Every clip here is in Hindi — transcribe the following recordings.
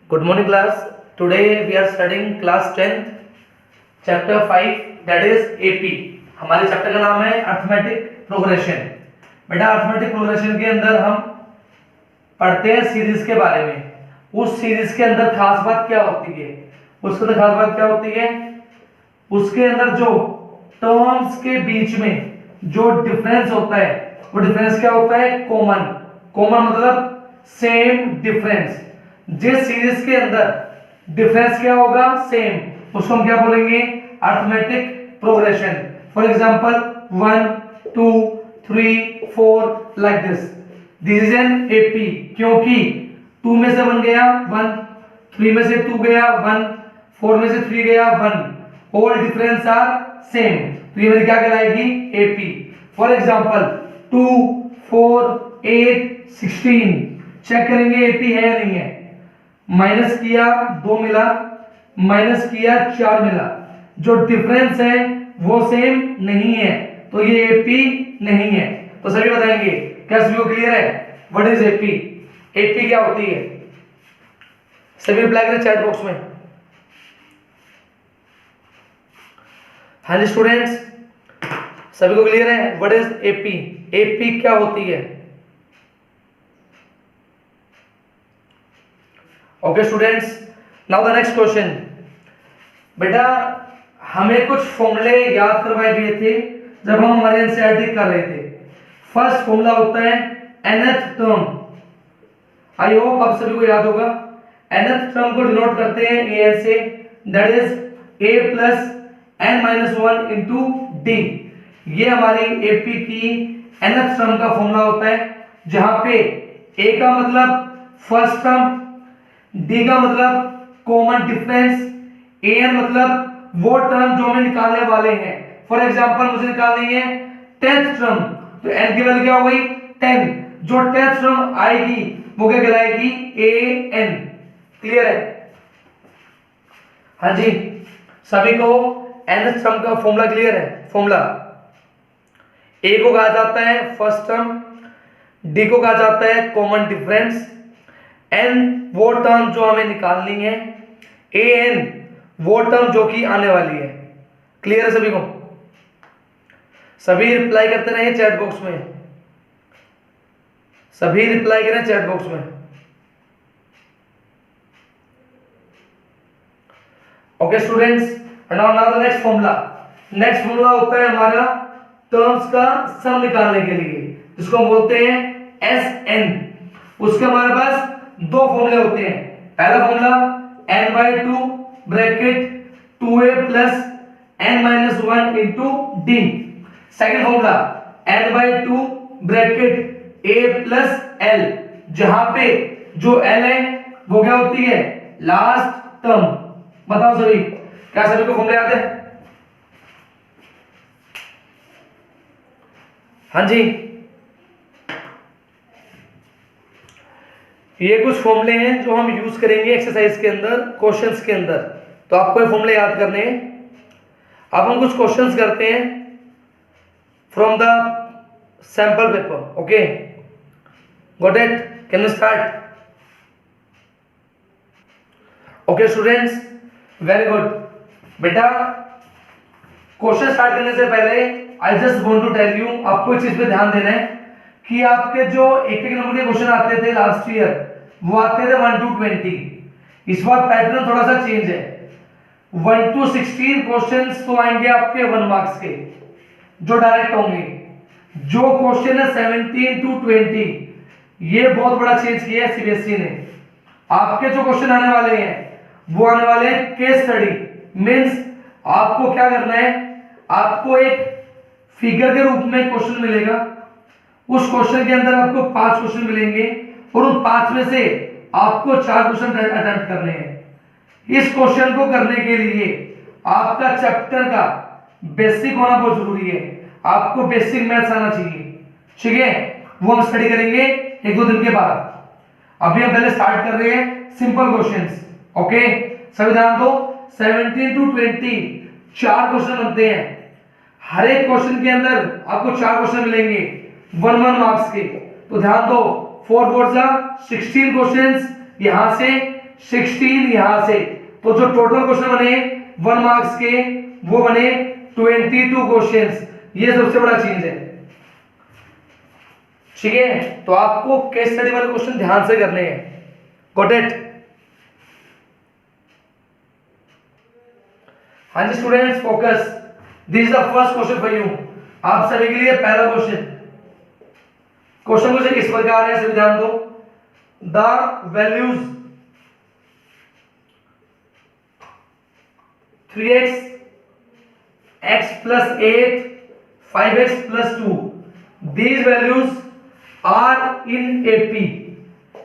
Good morning class. Today we are studying class 10th chapter 5 that is AP. हमारे चैप्टर का नाम है अर्थमेटिक प्रोग्रेशन। बेटा अर्थमेटिक प्रोग्रेशन के अंदर हम पढ़ते हैं सीरीज के बारे में। उस सीरीज के अंदर खास बात क्या होती है, उसके अंदर खास बात क्या होती है, उसके अंदर जो टर्म्स के बीच में जो डिफरेंस होता है वो डिफरेंस क्या होता है, कॉमन। कॉमन मतलब सेम डिफरेंस। जिस सीरीज के अंदर डिफरेंस क्या होगा, सेम, उसको हम क्या बोलेंगे, arithmetic progression. For example 1 2 3 4 like this is an AP, क्योंकि 2 में से 1 गया 1, 3 में से 2 गया 1, 4 में से 3 गया 1, ऑल डिफरेंस आर सेम, तो ये मेरी क्या कहलाएगी, एपी। फॉर एग्जांपल 2 4 8 16 चेक करेंगे एपी है या नहीं है। माइनस किया 2 मिला, माइनस किया 4 मिला, जो डिफरेंस है वो सेम नहीं है, तो ये एपी नहीं है। तो सभी बताएंगे, क्या सभी को क्लियर है व्हाट इज एपी, एपी क्या होती है? सभी रिप्लाई करें चैट बॉक्स में। हाँ जी स्टूडेंट्स, सभी को क्लियर है व्हाट इज एपी, एपी क्या होती है? Okay students, now the next question. बेटा हमें कुछ फॉर्मूले याद करवाए गए थे जब हम हमारे एनसीईआरटी कर रहे थे। फर्स्ट फॉर्मूला होता है nth टर्म। आई होप आप सभी को याद होगा। nth टर्म को डिनोट करते हैं an से, that is a plus n minus 1 into D. ये हमारी एपी की nth टर्म का फॉर्मूला होता है, जहां पे a का मतलब फर्स्ट टर्म, डी का मतलब कॉमन डिफरेंस, एन मतलब वो टर्म जो हमें निकालने वाले हैं। फॉर एग्जांपल मुझे निकालनी है 10th टर्म, तो एन की वैल्यू क्या हो गई 10, जो 10th टर्म आएगी वो क्या कहलाएगी, ए एन। क्लियर है? हाँ जी, सभी को nth टर्म का फॉर्मूला क्लियर है? फॉर्मूला ए को कहा जाता है फर्स्ट टर्म, डी को कहा जाता है कॉमन डिफरेंस, एन वो टर्म जो हमें निकालनी है, ए एन वो टर्म जो कि आने वाली है। क्लियर है सभी को? सभी रिप्लाई करते रहिए चैट बॉक्स में, सभी रिप्लाई करें चैट बॉक्स में। Okay students, now the next formula. Next formula होता है हमारा टर्म्स का सम निकालने के लिए, जिसको हम बोलते हैं एस एन। उसके हमारे पास दो फॉर्मूले होते हैं। पहला formula n/2 bracket 2a plus n minus 1 into D. Second formula n/2 bracket a plus l, जहां पे जो l है वो क्या होती है, लास्ट टर्म। बताओ सभी, क्या सभी को फॉर्मूले याद है? हाँ जी, ये कुछ फॉर्मूले हैं जो हम यूज करेंगे एक्सरसाइज के अंदर, क्वेश्चंस के अंदर, तो आपको ये फॉर्मूले याद करने हैं। अब हम कुछ क्वेश्चंस करते हैं from the sample paper. Okay, got it? Can we start? Okay students, very good. बेटा क्वेश्चन स्टार्ट करने से पहले I just want to tell you, आपको इस चीज पे ध्यान देना है कि आपके जो एक नंबर के क्वेश्चन आते थे लास्ट ईयर वो आते थे 1 to 20। इस बार पैटर्न थोड़ा सा चेंज है। 1 to 16 क्वेश्चंस तो आएंगे आपके 1 मार्क्स के, जो डायरेक्ट होंगे। जो क्वेश्चन है 17 to 20, ये बहुत बड़ा चेंज किया है सीबीएसई ने। आपके जो क्वेश्चन आने वाले हैं वो आने वाले हैं केस स्टडी। मींस आपको क्या करना है, आपको एक फिगर के रूप में क्वेश्चन मिलेगा, उस क्वेश्चन के अंदर आपको 5 क्वेश्चन मिलेंगे और उन 5 में से आपको 4 क्वेश्चन अटेम्प्ट करने हैं। इस क्वेश्चन को करने के लिए आपका चैप्टर का बेसिक होना बहुत जरूरी है। आपको बेसिक मैथ्स आना चाहिए, ठीक है? वो हम स्टडी करेंगे 1-2 दिन के बाद। अभी हम पहले स्टार्ट कर रहे हैं सिंपल क्वेश्चंस। ओके, सभी ध्यान दो। 17 to 20 4 क्वेश्चन बनते हैं। हर एक क्वेश्चन के अंदर आपको 4 क्वेश्चन मिलेंगे 1 मार्क्स के। तो ध्यान दो, 4 4 16 क्वेश्चंस, यहां से 16 यहां से, तो जो टोटल क्वेश्चन बने 1 मार्क्स के वो बने 22 क्वेश्चंस। ये सबसे बड़ा चीज है, ठीक है। तो आपको केस स्टडी वाले क्वेश्चन ध्यान से करने हैं, गॉट इट। हाँ जी students focus, this is the first question for you, आप सभी के लिए पहला क्वेश्चन। क्वेश्चन कुछ इस प्रकार है, सभी ध्यान दो। The values 3x, x plus 8, 5x plus 2, these values are in AP।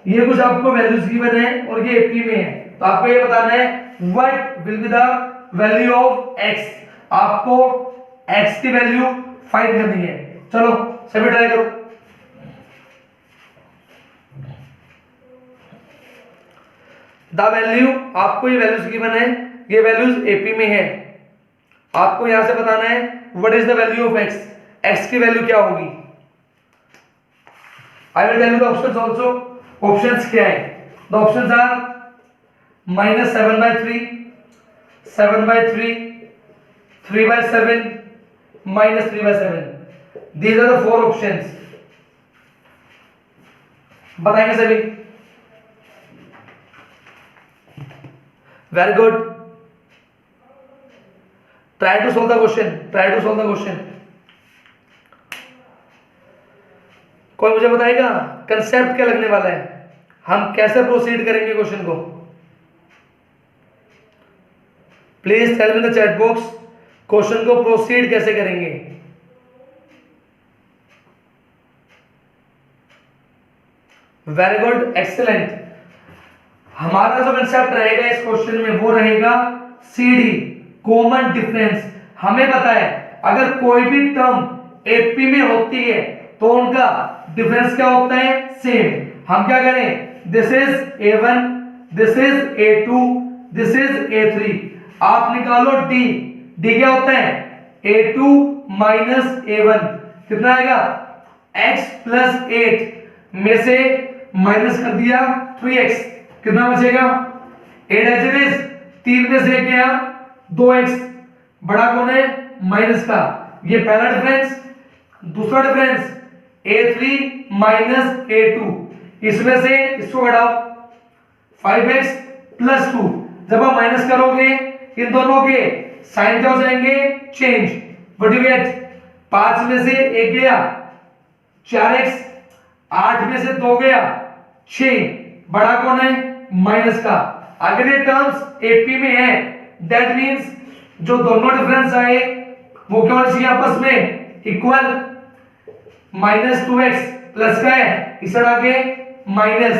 ये कुछ आपको वैल्यूज गिवन है और ये AP में है, तो आपको ये बताना है what will be the value of x। आपको x की वैल्यू फाइंड करनी है। चलो सभी ट्राई करो। द वैल्यू, आपको ये वैल्यूज गिवन है, ये वैल्यूज AP में है। आपको यहां से बताना है what is the value of x, x की वैल्यू क्या होगी। I will tell you the options also. Options क्या है? The options are -7/3, 7/3, 3/7, -3/7। These are the 4 options. बताएंगे सभी? Very good, try to solve the question, try to solve the question. कोई मुझे बताएगा कंसेप्ट क्या लगने वाला है, हम कैसे प्रोसीड करेंगे क्वेश्चन को? Please tell me the chat box, question को प्रोसीड कैसे करेंगे? Very good, excellent. हमारा जो कंसेप्ट रहेगा इस क्वेश्चन में वो रहेगा CD, कॉमन डिफरेंस। हमें पता है अगर कोई भी टर्म AP में होती है तो उनका डिफरेंस क्या होता है? सेम। हम क्या करें? This is A1, this is A2, this is A3। आप निकालो D, D क्या होता है? A2 माइनस A1, कितना आएगा? x प्लस 8 में से माइनस कर दिया 3x, कितना बचेगा? 8 एज इट इज, 3 में से क्या? 2x। बड़ा कौन है? माइनस का। ये पहला डिफरेंस। दूसरा डिफरेंस A3 माइनस A2, इसमें से इसको घटाओ 5x प्लस 2। जब आप माइनस करोगे इन दोनों के साइन क्या हो जाएंगे? चेंज। What you get? 5 में से 1 गया 4x, 8 में से 2 गया 6। बड़ा कौन है? माइनस का। अगर ये टर्म्स AP में है दैट मींस जो दोनों डिफरेंस आए वो क्या होना चाहिए आपस में? इक्वल। -2x प्लस का है इस आगे माइनस,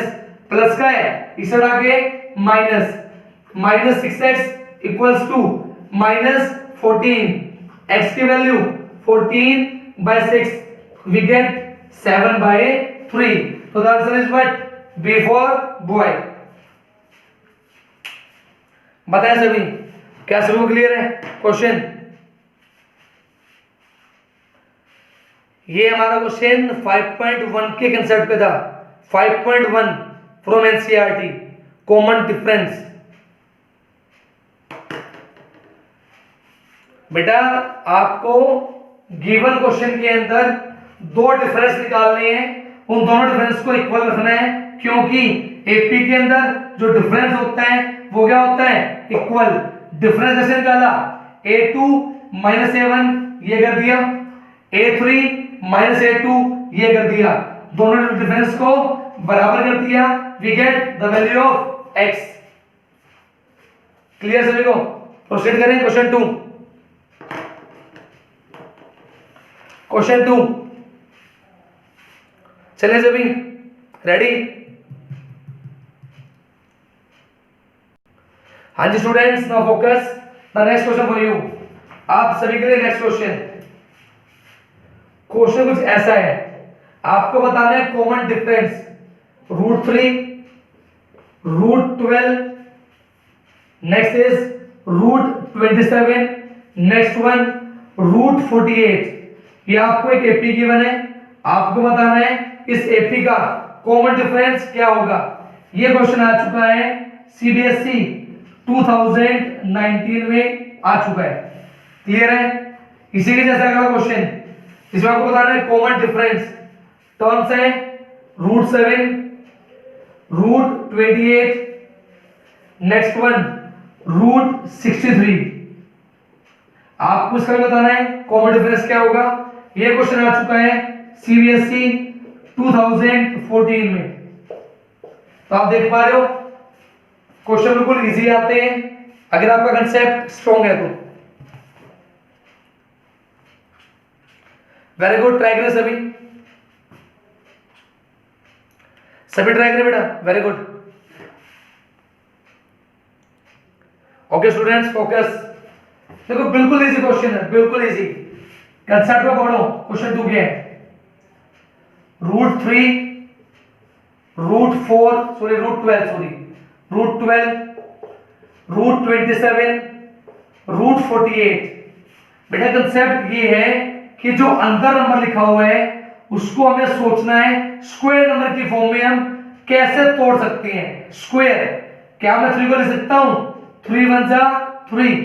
प्लस का है इस आगे minus, -6x equals to -14। x की वैल्यू 14/6, वी गेट 7/3। तो the answer is what? B for boy. बताएं सभी, क्या सभी को क्लियर है क्वेश्चन? ये हमारा क्वेश्चन 5.1 के कंसेप्ट पे था। 5.1 फ्रॉम NCERT, कॉमन डिफरेंस। बेटा आपको गिवन क्वेश्चन के अंदर 2 डिफरेंस निकालने हैं, उन दोनों डिफरेंस को इक्वल रखना है, क्योंकि AP के अंदर जो डिफरेंस होता है वो क्या होता है? इक्वल। डिफरेंस जैसे निकाला A2 माइनस A1 ये कर दिया, A3 माइनस A2 ये कर दिया, दोनों डिफरेंस को बराबर कर दिया, we get the value of x। Clear सभी को? प्रोसीड करें क्वेश्चन 2। क्वेश्चन 2 चले सभी, रेडी? हाँ जी students, now focus, the next question for you. आप सभी के लिए नेक्स्ट क्वेश्चन। क्वेश्चन कुछ ऐसा है, आपको बताना है common difference √3, √12, next is √27, next one √48। ये आपको एक AP गिवन है, आपको बताना है इस AP का कॉमन डिफरेंस क्या होगा। ये क्वेश्चन आ चुका है सीबीएसई 2019 में आ चुका है। क्लियर है? इसी के जैसा अगला क्वेश्चन, इसमें आपको बताना है कॉमन डिफरेंस। टर्म्स है √7, √28, नेक्स्ट वन √63। आपको इसका बताना है कॉमन डिफरेंस क्या होगा। ये क्वेश्चन आ चुका है सीबीएसई 2014 में। तो आप देख पा रहे हो क्वेश्चन बिल्कुल इजी आते हैं अगर आपका कंसेप्ट स्ट्रॉन्ग है तो। वेरी गुड, ट्राई करें सभी, सभी ट्राई करें बेटा, very good. Okay students, focus. देखो बिल्कुल इजी क्वेश्चन है, बिल्कुल इजी। कंसेप्ट को पढ़ो, क्वेश्चन 2 क्या है। √3, √4 सॉरी √12 सॉरी √12, √27, √48। बेटा कंसेप्ट ये है कि जो अंदर नंबर लिखा हुआ है उसको हमें सोचना है स्क्वायर नंबर की फॉर्म में हम कैसे तोड़ सकते हैं। स्क्वायर, क्या मैं 3 को लिख सकता हूं 3 1 जा 3?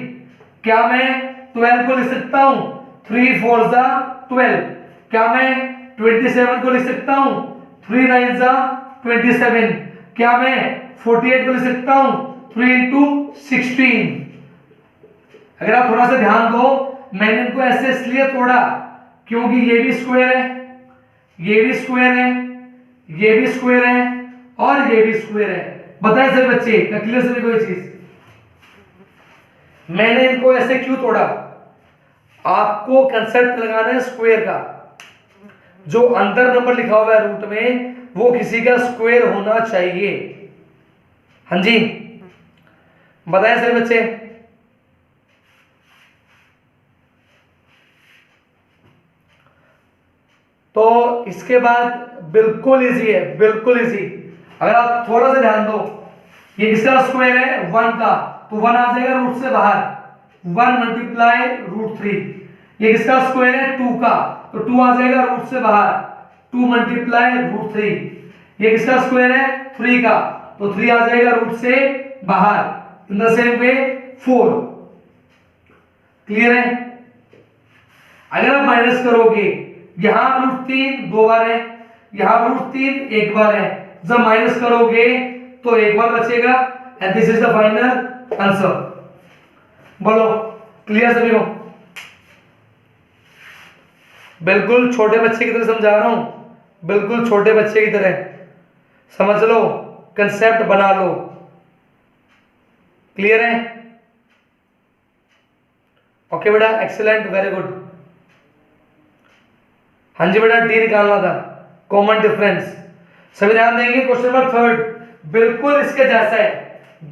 क्या मैं 12 को लिख सकता हूं 3 4 जा 12? क्या मैं 27 को लिख सकता हूं 3 9 जा 27? क्या मैं 48 को लिख सकता हूं 3 into 16? अगर आप थोड़ा सा ध्यान दो, मैंने इनको ऐसे इसलिए तोड़ा क्योंकि ये भी स्क्वायर है, ये भी स्क्वायर है, ये भी स्क्वायर है और ये भी स्क्वायर है। बताए सभी बच्चे, क्लियर सभी कोई चीज? मैंने इनको ऐसे क्यों तोड़ा? आपको कंसेप्ट लगाना है स्क्वायर का। जो अंदर नंबर लिखा हुआ है रूट में वो किसी का स्क्वायर होना चाहिए। हाँ जी, बताएं सभी बच्चे। तो इसके बाद बिल्कुल इजी है, बिल्कुल इजी। अगर आप थोड़ा सा ध्यान दो, ये किसका स्क्वायर है 1 का, तो 1 आ जाएगा रूट से बाहर, 1 मल्टीप्लाई √3। ये किसका स्क्वायर है 2 का, तो 2 आ जाएगा रूट से बाहर, 2 मल्टीप्लाई √3। ये किसका स्क्वायर है 3 का, तो 3 आ जाएगा रूट से बाहर। In the same way 4। Clear है? अगर आप माइनस करोगे, यहां √3 2 बार है, यहां √3 1 बार है, जब माइनस करोगे तो 1 बार बचेगा and this is the final answer. बोलो क्लियर सभी को? बिल्कुल छोटे बच्चे की तरह समझा रहा हूं, बिल्कुल छोटे बच्चे की तरह समझ लो, कंसेप्ट बना लो। क्लियर है? ओके बेटा, एक्सीलेंट, वेरी गुड। हाँ जी बेटा, डी निकालना था, कॉमन डिफरेंस। सभी ध्यान देंगे। क्वेश्चन नंबर 3 बिल्कुल इसके जैसा है,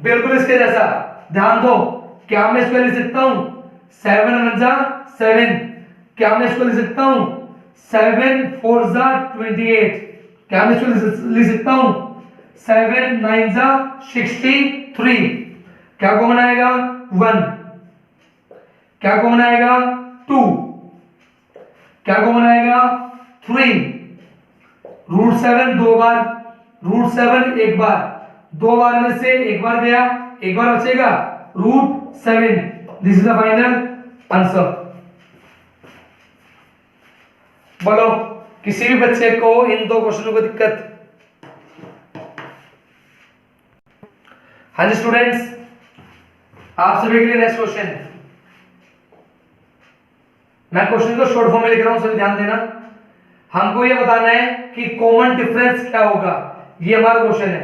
बिल्कुल इसके जैसा। ध्यान दो, क्या मैं इसको लिख सकता हूं 7 1 जा 7? क्या मैं इसको लिख सकता हूं 7 4 जा 28? क्या मैं इसको लिख सकता हूं 7 9 जा 63? क्या कॉमन आएगा 1? क्या कॉमन आएगा 2? क्या कॉमन आएगा 3? √7 2 बार, √7 1 बार, 2 बार में से 1 बार गया, 1 बार बचेगा √7। This is the final answer. बोलो किसी भी बच्चे को इन 2 क्वेश्चनों को दिक्कत? हाँ जी स्टूडेंट्स, आप सभी के लिए नेक्स्ट क्वेश्चन। मैं क्वेश्चन को शॉर्ट फॉर्म में लिख रहा हूं, सभी ध्यान देना। हमको ये बताना है कि कॉमन डिफरेंस क्या होगा। ये हमारा क्वेश्चन है,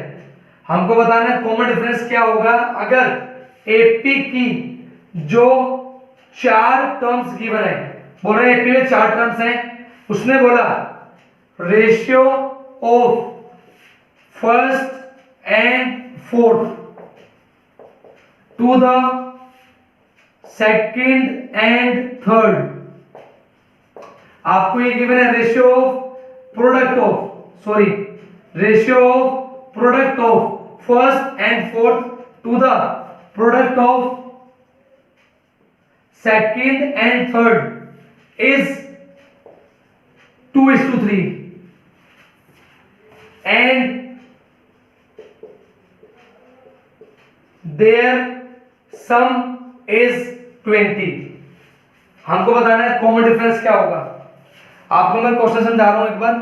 हमको बताना है कॉमन डिफरेंस क्या होगा अगर एपी की जो 4 टर्म्स गिवन है। बोल रहे एपी में 4 टर्म्स हैं, उसने बोला ratio of first and fourth to the second and third. आपको ये गिवन है ratio of product of sorry ratio of product of first and fourth to the product of second and third is 2:3 and their sum is 20। हमको बताना है कॉमन डिफरेंस क्या होगा। आपको मैं क्वेश्चन समझा रहा हूं एक बार।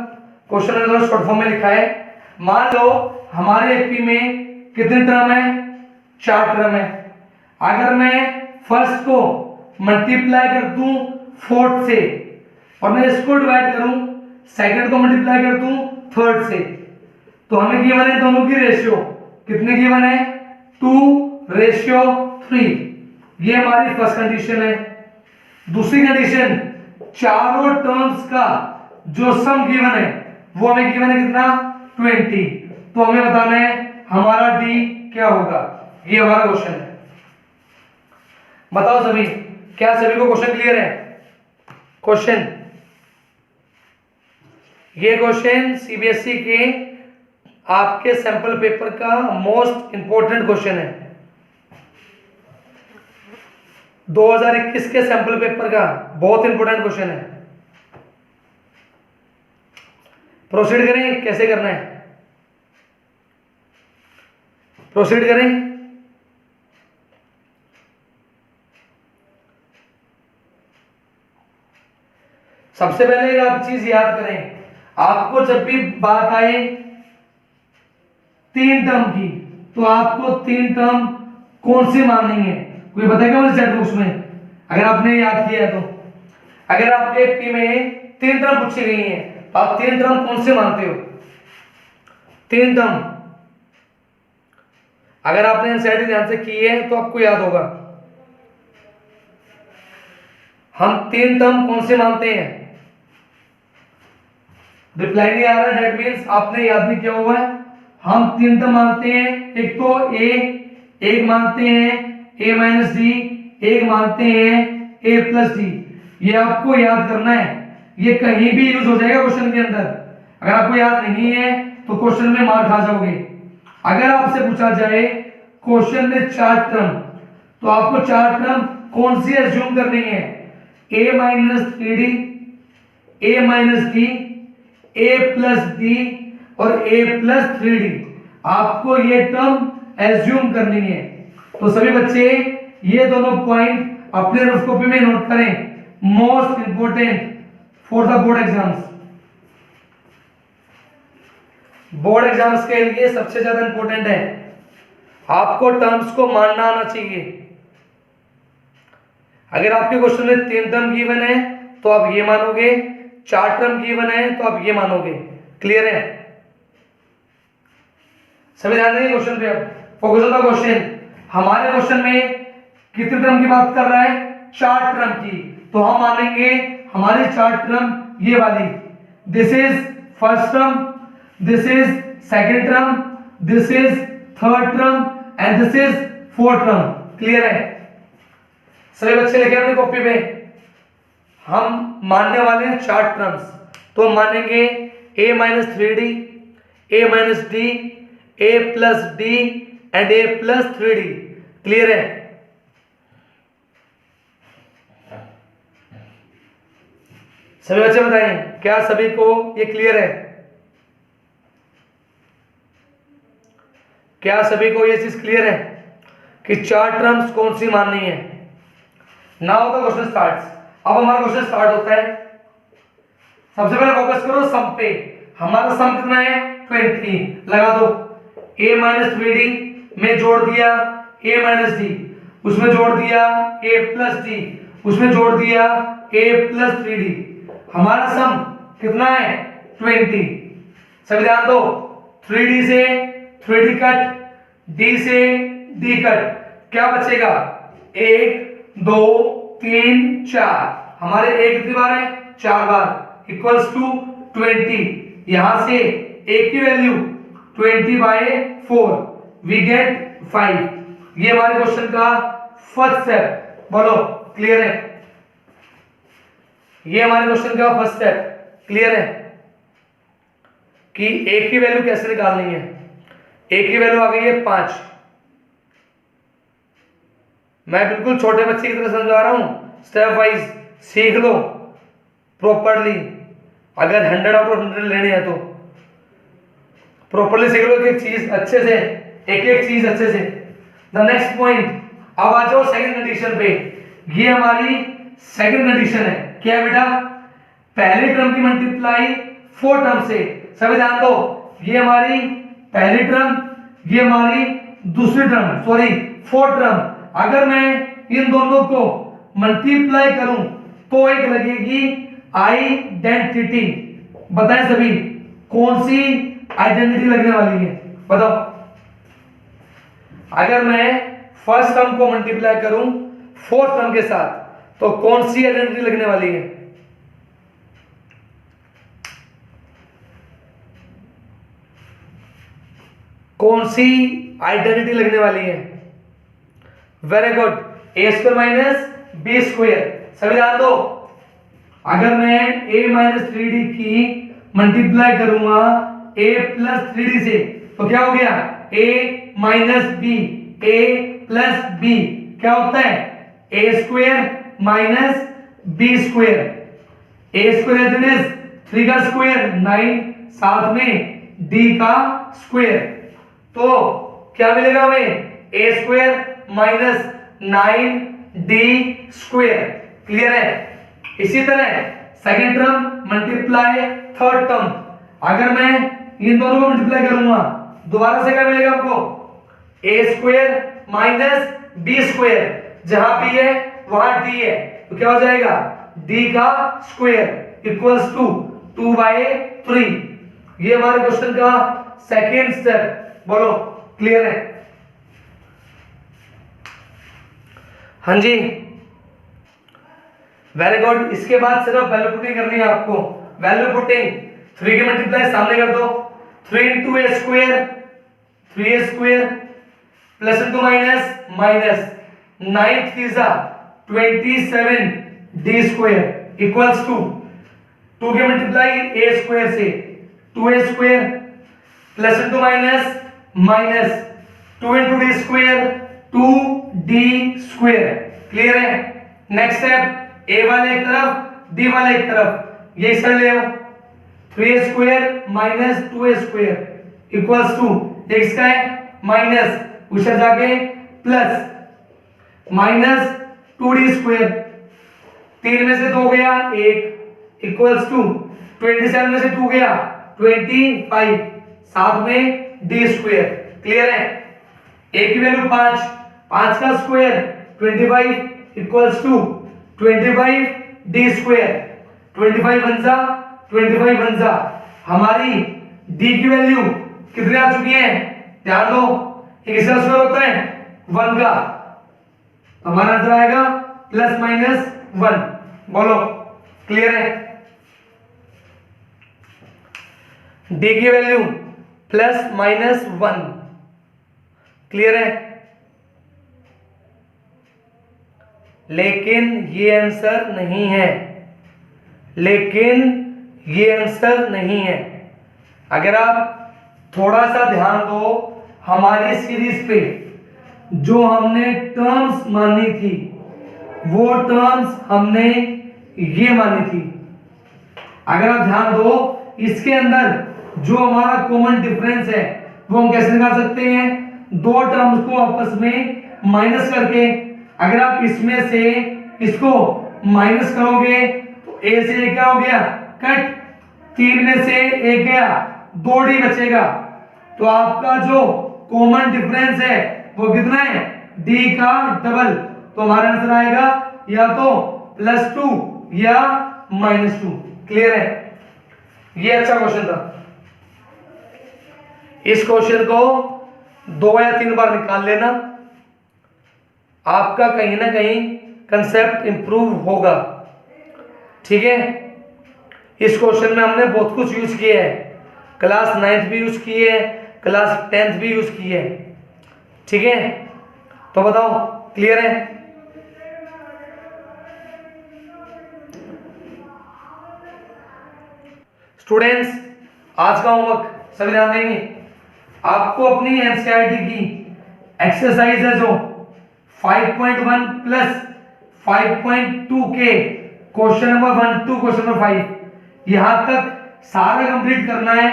क्वेश्चन मैंने शॉर्ट फॉर्म में लिखा है। मान लो हमारे एपी में कितने टर्म है, 4 टर्म है। अगर मैं फर्स्ट को मल्टीप्लाई कर दूं फोर्थ से और मैं इसको डिवाइड करूं सेकंड को मल्टीप्लाई कर दूं थर्ड से, तो हमें गिवन है दोनों की रेशियो। कितने गिवन है, 2:3। ये हमारी फर्स्ट कंडीशन है। दूसरी कंडीशन, चारों टर्म्स का जो सम गिवन है वो हमें गिवन है कितना, 20। तो हमें बताना है हमारा डी क्या होगा। ये हमारा क्वेश्चन है। बताओ सभी, क्या सभी को क्वेश्चन क्लियर है? क्वेश्चन, ये क्वेश्चन सीबीएसई के आपके सैंपल पेपर का मोस्ट इंपॉर्टेंट क्वेश्चन है। 2021 के सैंपल पेपर का बहुत इंपॉर्टेंट क्वेश्चन है। प्रोसीड करें, कैसे करना है प्रोसीड करें। सबसे पहले एक आप चीज याद करें, आपको जब भी बात आए 3 टर्म की तो आपको 3 टर्म कौन सी माननी है, कोई बताएगा मुझे चैट बॉक्स में अगर आपने याद किया है तो। अगर आपके एपी में 3 टर्म पूछी गई हैं तो आप 3 टर्म कौन से मानते हो? 3 टर्म अगर आपने एनसीईआरटी ध्यान से की है तो आपको याद होगा। हम 3 टर्म कौन से मानते हैं? रिप्लाई नहीं आ रहा, डेट मीन्स आपने याद नहीं किया हुआ है। हम 3 टर्म मानते हैं, एक तो ए, एक मानते हैं a माइनस डी, एक मानते हैं a प्लस डी। ये आपको याद करना है, ये कहीं भी यूज हो जाएगा क्वेश्चन के अंदर। अगर आपको याद नहीं है तो क्वेश्चन में मार खा जाओगे। अगर आपसे पूछा जाए क्वेश्चन में 4 टर्म, तो आपको 4 टर्म कौन सी एज्यूम करनी है? a minus 3d, a minus D, a plus D और a प्लस 3d। आपको ये टर्म एज्यूम करनी है। तो सभी बच्चे ये दोनों पॉइंट अपने रफ कॉपी में नोट करें, most important for the board exams. Board exams के लिए सबसे ज्यादा इंपॉर्टेंट है, आपको टर्म्स को मानना आना चाहिए। अगर आपके क्वेश्चन में 3 टर्म गिवन है तो आप ये मानोगे, 4 टर्म गिवन है तो आप ये मानोगे। क्लियर है? सभी ध्यान देंगे क्वेश्चन पे। अब फोकस ऑन द क्वेश्चन। हमारे क्वेश्चन में कितने टर्म की बात कर रहा है? 4 टर्म की। तो हम मानेंगे हमारी 4 टर्म ये वाली, this is first term, this is second term, this is third term and this is fourth term. Clear है? सभी बच्चे लिखे अपनी कॉपी पे। हम मानने वाले हैं 4 टर्म्स, तो मानेंगे a minus 3d, a minus D, a plus D and a plus 3d। Clear है? सभी बच्चे बताएं, क्या सभी को ये क्लियर है? क्या सभी को ये चीज क्लियर है कि 4 टर्म्स कौन सी माननी है? Now the question starts. अब हमारा क्वेश्चन स्टार्ट होता है। सबसे पहले फोकस करो सम पे। हमारा सम कितना है? 20। लगा दो। a माइनस 3d में जोड़ दिया a माइनस डी, उसमें जोड़ दिया a प्लस डी, उसमें जोड़ दिया a प्लस 3d। हमारा सम कितना है? 20। सभी ध्यान दो, 3d से 3d कट, d से d कट, क्या बचेगा? 1 2 3 4। हमारे एक कितनी बार है? 4 बार, इक्वल्स टू 20। यहां से a की वैल्यू 20/4, वी गेट 5। ये हमारे क्वेश्चन का फर्स्ट स्टेप। बोलो क्लियर है? ये हमारे क्वेश्चन का फर्स्ट स्टेप। क्लियर है कि a की वैल्यू कैसे निकालनी है? a की वैल्यू आ गई है 5। मैं बिल्कुल छोटे बच्चे की तरह समझा रहा हूं, स्टेप वाइज सीख लो प्रॉपरली। अगर 100 आउट ऑफ 100 लेने हैं तो प्रॉपरली सीख लो, एक चीज अच्छे से, एक एक चीज अच्छे से। द नेक्स्ट पॉइंट, अब आ जाओ सेकंड कंडीशन पे। ये हमारी सेकंड कंडीशन है, क्या है बेटा, पहले टर्म की मल्टीप्लाई 4 टर्म से। सभी ध्यान दो, ये हमारी पहली टर्म, ये हमारी दूसरी टर्म, सॉरी 4 टर्म। अगर मैं इन दोनों को मल्टीप्लाई करूं तो एक लगेगी आइडेंटिटी। बताएं सभी, कौन सी आइडेंटिटी लगने वाली है, बताओ। अगर मैं फर्स्ट टर्म को मल्टीप्लाई करूं फोर्थ टर्म के साथ तो कौन सी आइडेंटिटी लगने वाली है? कौन सी आइडेंटिटी लगने वाली है? वेरी गुड, ए स्क्वायर माइनस बी स्क्वायर। सभी ध्यान दो, अगर मैं a माइनस 3d की मल्टीप्लाई करूंगा a प्लस 3d से तो क्या हो गया, a minus B, a plus B क्या होता है, a square minus B square. a square 3 का स्क्वायर 9, साथ में d का स्क्वायर, तो क्या मिलेगा हमें, a square minus 9d square. Clear है? इसी तरह second term multiply third term, अगर मैं इन दोनों को मल्टीप्लाई करूंगा दोबारा से क्या मिलेगा हमको, a square minus B square. जहां b है वहां d है, तो क्या हो जाएगा, d का स्क्वायर इक्वल्स टू 2/3। ये हमारे क्वेश्चन का सेकेंड स्टेप। बोलो क्लियर है? हाँ जी, वेरी गुड। इसके बाद सिर्फ वैल्यू पुटिंग करनी है आपको। वैल्यू पुटिंग, 3 के मल्टीप्लाई सामने कर दो, 3 into a square 3a square plus into minus minus 9 3 27d square equals to 2 के मल्टीप्लाई a स्क्वायर से 2a square plus into minus minus 2 into d square 2d square. Clear है? नेक्स्ट स्टेप, a वाले एक तरफ d वाले एक तरफ, ये इस ले आओ, 3a square minus 2a square equals to, ये इसका है माइनस, उसे जाके प्लस माइनस 2d स्क्वायर, 3 में से 2 गया 1 इक्वल्स टू 27 में से 2 गया 25, साथ में d स्क्वायर। क्लियर है? a की वैल्यू 5, 5 का square 25 equals to 25d square, 25 बनजा हमारी d की वैल्यू कितनी आ चुकी है, ध्यान दो, किसका स्क्वायर होता है 1 का, हमारा आंसर आएगा प्लस माइनस 1। बोलो क्लियर है? d की वैल्यू प्लस माइनस 1। क्लियर है? लेकिन ये आंसर नहीं है, लेकिन ये आंसर नहीं है। अगर आप थोड़ा सा ध्यान दो हमारी सीरीज पे, जो हमने टर्म्स मानी थी वो टर्म्स हमने ये मानी थी। अगर आप ध्यान दो, इसके अंदर जो हमारा कॉमन डिफरेंस है वो हम कैसे निकाल सकते हैं, दो टर्म्स को आपस में माइनस करके। अगर आप इसमें से इसको माइनस करोगे तो a से a क्या हो गया, कट, 3 में से 1 गया, 2d बचेगा, तो आपका जो कॉमन डिफरेंस है वो कितना है, d का डबल। तो हमारा आंसर आएगा या तो +2 या -2। क्लियर है? ये अच्छा क्वेश्चन था। इस क्वेश्चन को 2 या 3 बार निकाल लेना, आपका कहीं ना कहीं कंसेप्ट इंप्रूव होगा। ठीक है? इस क्वेश्चन में हमने बहुत कुछ यूज किया है, क्लास 9th भी यूज की है, क्लास 10th भी यूज की है। ठीक है? तो बताओ क्लियर है? स्टूडेंट्स, आज का होमवर्क सभी ध्यान देंगे। आपको अपनी एनसीईआरटी की एक्सरसाइज है जो 5.1 प्लस 5.2 के question number 1 to question number 5 यहां तक सारा कंप्लीट करना है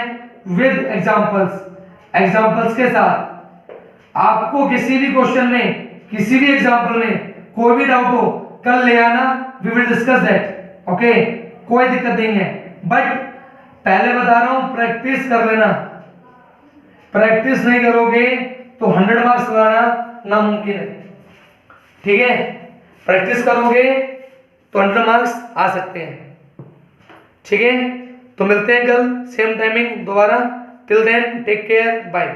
विद एग्जांपल्स के साथ। आपको किसी भी क्वेश्चन में, किसी भी एग्जाम्पल में कोई भी डाउट हो, कल ले आना, we will discuss that. Okay, कोई दिक्कत नहीं है, बट पहले बता रहा हूं प्रैक्टिस कर लेना। प्रैक्टिस नहीं करोगे तो 100 मार्क्स लाना नामुमकिन है। ठीक है, प्रैक्टिस करोगे तो 100 मार्क्स आ सकते हैं। ठीक है, तो मिलते हैं कल सेम टाइमिंग दोबारा। Till then take care, bye.